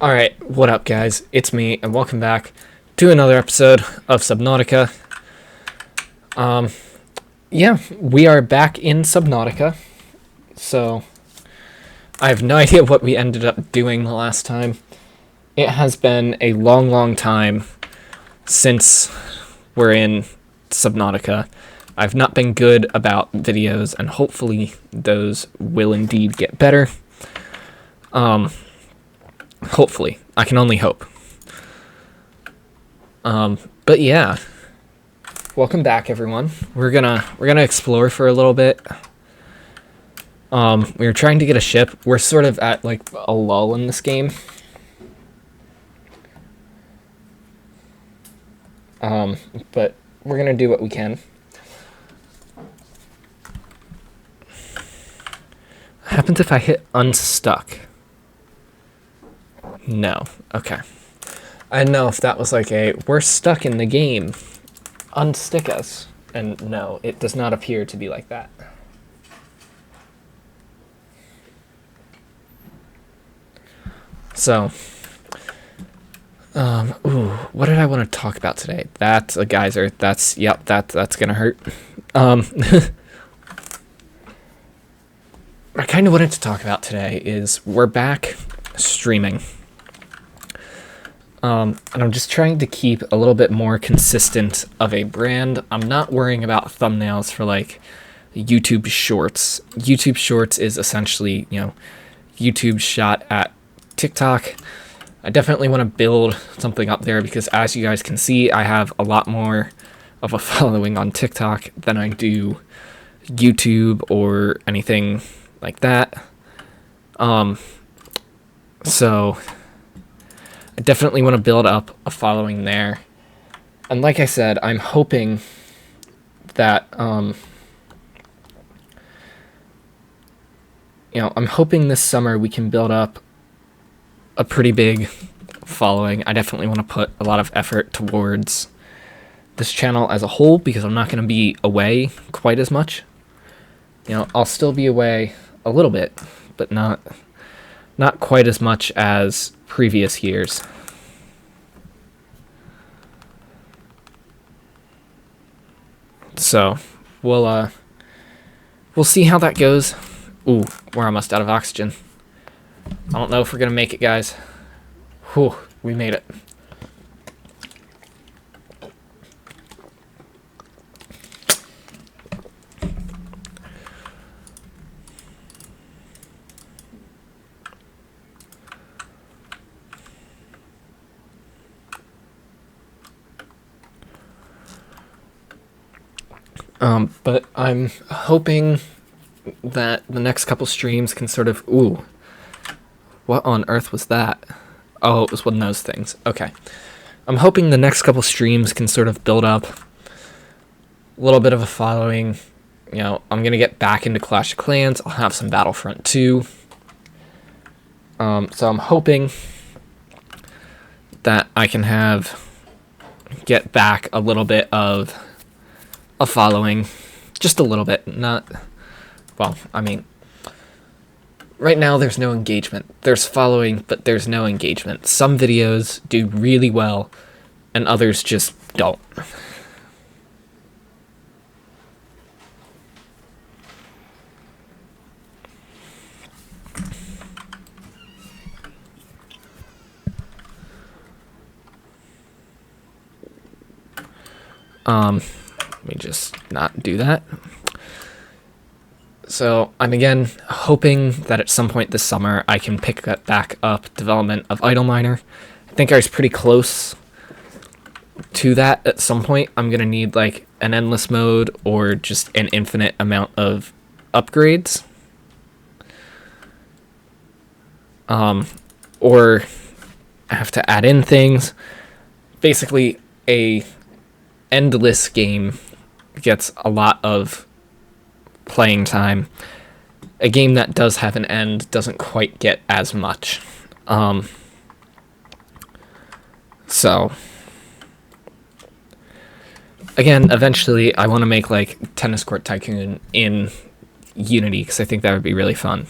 Alright, what up guys? It's me, and welcome back to another episode of Subnautica. Yeah, we are back in Subnautica, so I have no idea what we ended up doing the last time. It has been a long time since we're in Subnautica. I've not been good about videos, and hopefully those will indeed get better. Hopefully. I can only hope. But yeah. Welcome back, everyone. We're gonna explore for a little bit. We were trying to get a ship. We're sort of at like a lull in this game. But we're gonna do what we can. What happens if I hit unstuck? No. Okay. I didn't know if that was like a, we're stuck in the game, unstick us. And no, it does not appear to be like that. So, ooh, what did I want to talk about today? That's a geyser. That's, yep, that's gonna hurt. What I kind of wanted to talk about today is we're back streaming. And I'm just trying to keep a little bit more consistent of a brand. I'm not worrying about thumbnails for like YouTube Shorts. YouTube Shorts is essentially, YouTube shot at TikTok. I definitely want to build something up there because as you guys can see, I have a lot more of a following on TikTok than I do YouTube or anything like that. So I definitely want to build up a following there. And like I said, I'm hoping that, I'm hoping this summer we can build up a pretty big following. I definitely want to put a lot of effort towards this channel as a whole because I'm not going to be away quite as much. I'll still be away a little bit, but not quite as much as previous years. So we'll see how that goes. Ooh, we're almost out of oxygen. I don't know if we're gonna make it, guys. Whew, we made it. But I'm hoping that the next couple streams can sort of... Ooh. What on earth was that? Oh, it was one of those things. Okay. I'm hoping the next couple streams can sort of build up a little bit of a following. I'm going to get back into Clash of Clans. I'll have some Battlefront 2. So I'm hoping that I can get back a little bit of a following. Just a little bit. Not... Well, I mean... Right now, there's no engagement. There's following, but there's no engagement. Some videos do really well, and others just don't. Let me just not do that. So I'm again hoping that at some point this summer I can pick back up development of Idle Miner. I think I was pretty close to that at some point. I'm going to need like an endless mode or just an infinite amount of upgrades. Or I have to add in things. Basically, a endless game gets a lot of playing time. A game that does have an end doesn't quite get as much. So again, eventually I want to make like Tennis Court Tycoon in Unity because I think that would be really fun.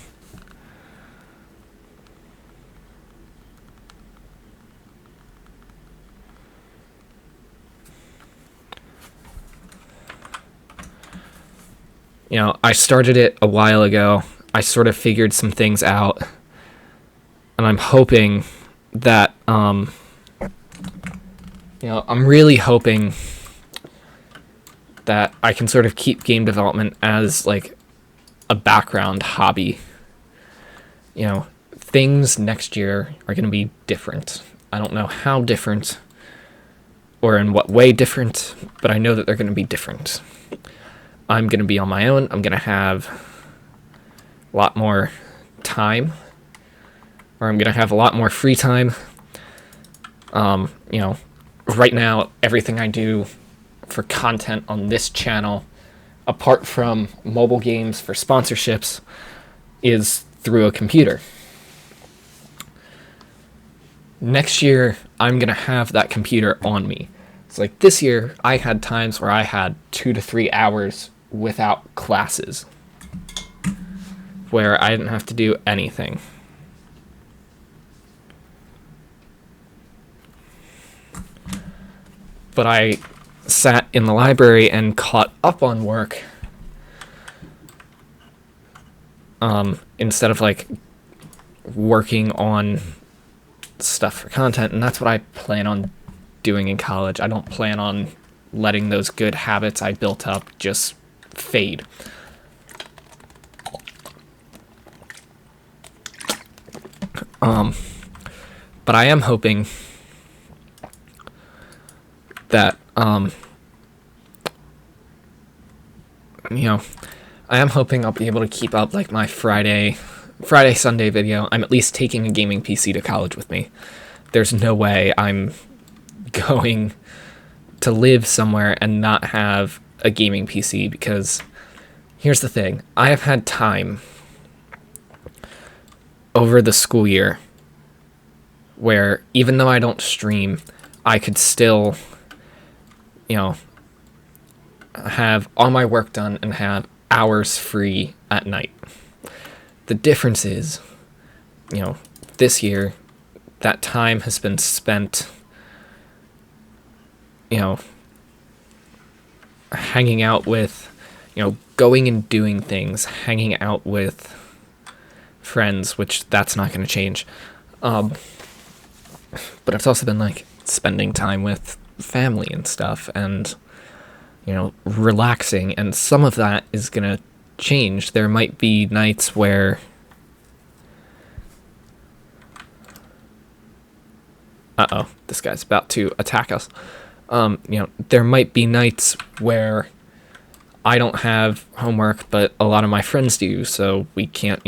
I started it a while ago. I sort of figured some things out, and I'm hoping that, I'm really hoping that I can sort of keep game development as like a background hobby. Things next year are going to be different. I don't know how different or in what way different, but I know that they're going to be different. I'm going to be on my own. I'm going to have a lot more time, or I'm going to have a lot more free time. Right now, everything I do for content on this channel, apart from mobile games for sponsorships, is through a computer. Next year, I'm going to have that computer on me. It's like this year, I had times where I had 2 to 3 hours without classes, where I didn't have to do anything. But I sat in the library and caught up on work, instead of like working on stuff for content, and that's what I plan on doing in college. I don't plan on letting those good habits I built up just fade. But I am hoping that I am hoping I'll be able to keep up like my Friday Sunday video. I'm at least taking a gaming PC to college with me. There's no way I'm going to live somewhere and not have a gaming PC, because here's the thing. I have had time over the school year where even though I don't stream, I could still, have all my work done and have hours free at night. The difference is, this year, that time has been spent, hanging out with, going and doing things, hanging out with friends, which that's not going to change. But it's also been like spending time with family and stuff, and relaxing, and some of that is going to change. There might be nights where this guy's about to attack us. There might be nights where I don't have homework, but a lot of my friends do, so we can't,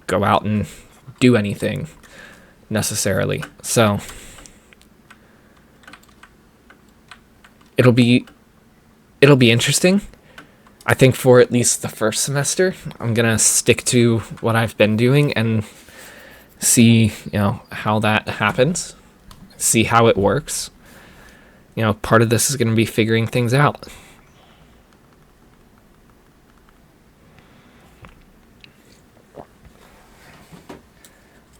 go out and do anything necessarily. So it'll be interesting. I think for at least the first semester, I'm gonna stick to what I've been doing and see, how that happens, see how it works. Part of this is gonna be figuring things out.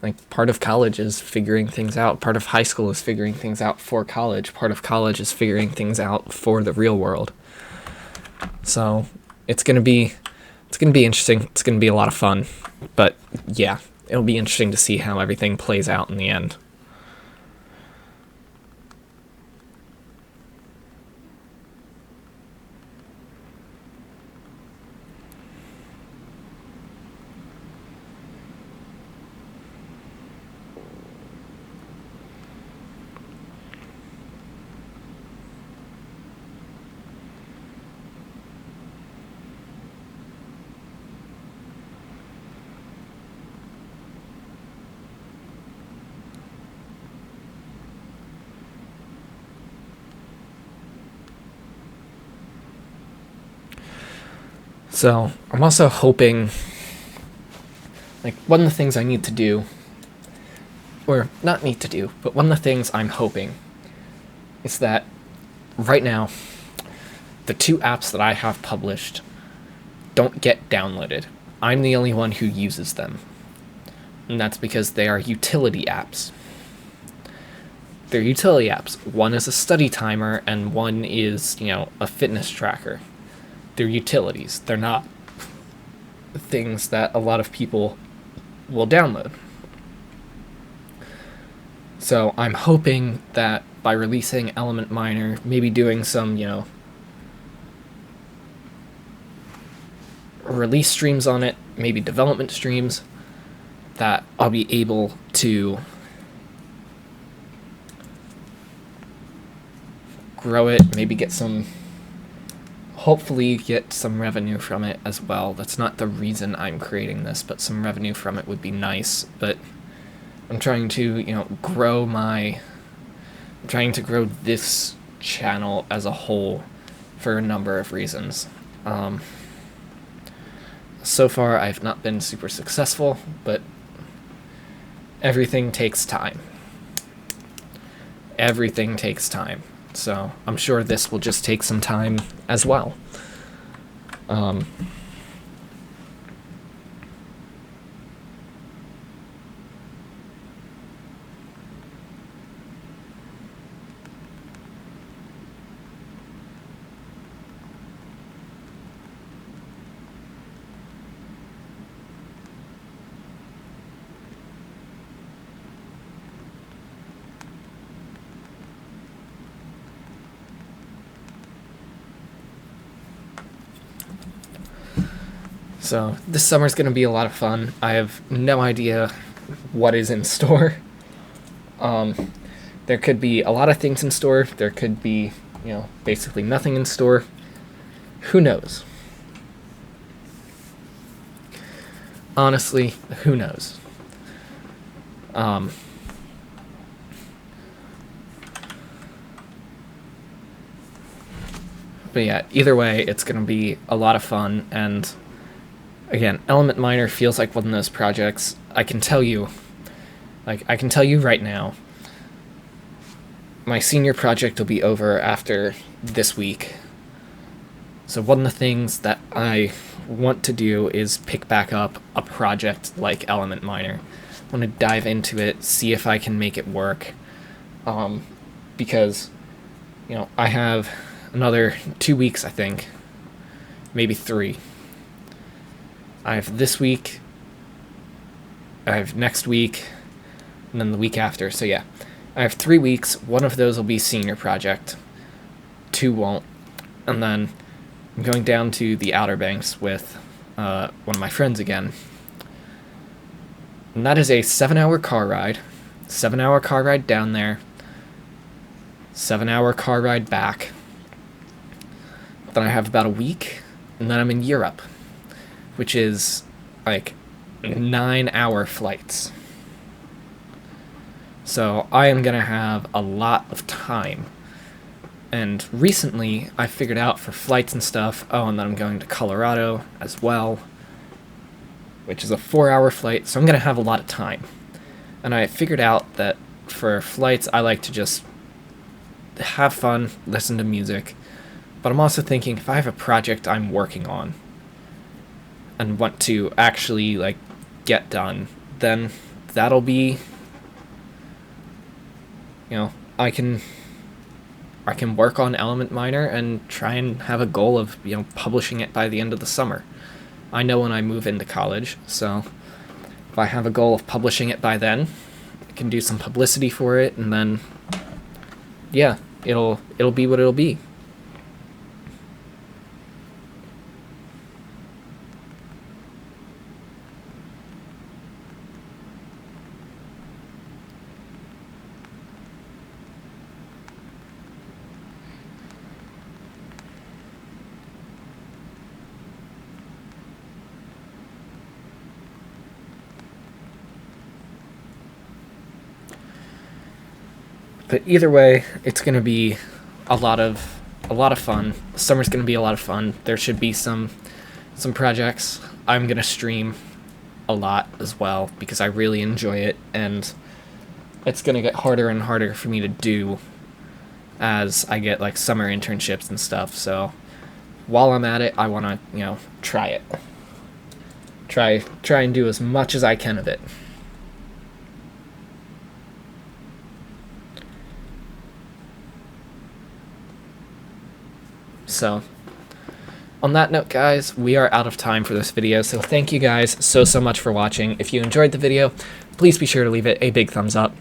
Like, part of college is figuring things out. Part of high school is figuring things out for college. Part of college is figuring things out for the real world. So it's gonna be interesting. It's gonna be a lot of fun. But yeah, it'll be interesting to see how everything plays out in the end. So I'm also hoping, like, one of the things I need to do, or not need to do, but one of the things I'm hoping is that right now, the 2 apps that I have published don't get downloaded. I'm the only one who uses them. And that's because they are utility apps. They're utility apps. One is a study timer, and one is, a fitness tracker. They're utilities. They're not things that a lot of people will download. So I'm hoping that by releasing Element Miner, maybe doing some, release streams on it, maybe development streams, that I'll be able to grow it, maybe hopefully get some revenue from it as well. That's not the reason I'm creating this, but some revenue from it would be nice. But I'm trying to, grow this channel as a whole for a number of reasons. So far, I've not been super successful, but everything takes time. Everything takes time. So I'm sure this will just take some time as well. So this summer's going to be a lot of fun. I have no idea what is in store. There could be a lot of things in store. There could be, basically nothing in store. Who knows? Honestly, who knows? But yeah, either way, it's going to be a lot of fun, and again, Element Miner feels like one of those projects. I can tell you right now, my senior project will be over after this week. So one of the things that I want to do is pick back up a project like Element Miner. I want to dive into it, see if I can make it work. Because, I have another 2 weeks, I think. Maybe 3. I have this week, I have next week, and then the week after. So yeah, I have 3 weeks. One of those will be senior project. 2 won't. And then I'm going down to the Outer Banks with one of my friends again. And that is a 7-hour car ride. 7-hour car ride down there. 7-hour car ride back. Then I have about a week, and then I'm in Europe, which is like 9-hour flights. So I am going to have a lot of time. And recently, I figured out for flights and stuff, and then I'm going to Colorado as well, which is a 4-hour flight, so I'm going to have a lot of time. And I figured out that for flights, I like to just have fun, listen to music. But I'm also thinking, if I have a project I'm working on and want to actually, get done, then that'll be, I can work on Element Miner and try and have a goal of, publishing it by the end of the summer. I know when I move into college, so if I have a goal of publishing it by then, I can do some publicity for it, and then, yeah, it'll be what it'll be. But either way, it's going to be a lot of fun. Summer's going to be a lot of fun. There should be some projects. I'm going to stream a lot as well because I really enjoy it, and it's going to get harder and harder for me to do as I get summer internships and stuff. So while I'm at it, I want to, try it. Try and do as much as I can of it. So On that note, guys, we are out of time for this video, so thank you guys so much for watching. If you enjoyed the video, please be sure to leave it a big thumbs up.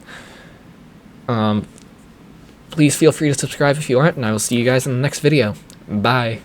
Please feel free to subscribe if you aren't, and I will see you guys in the next video. Bye.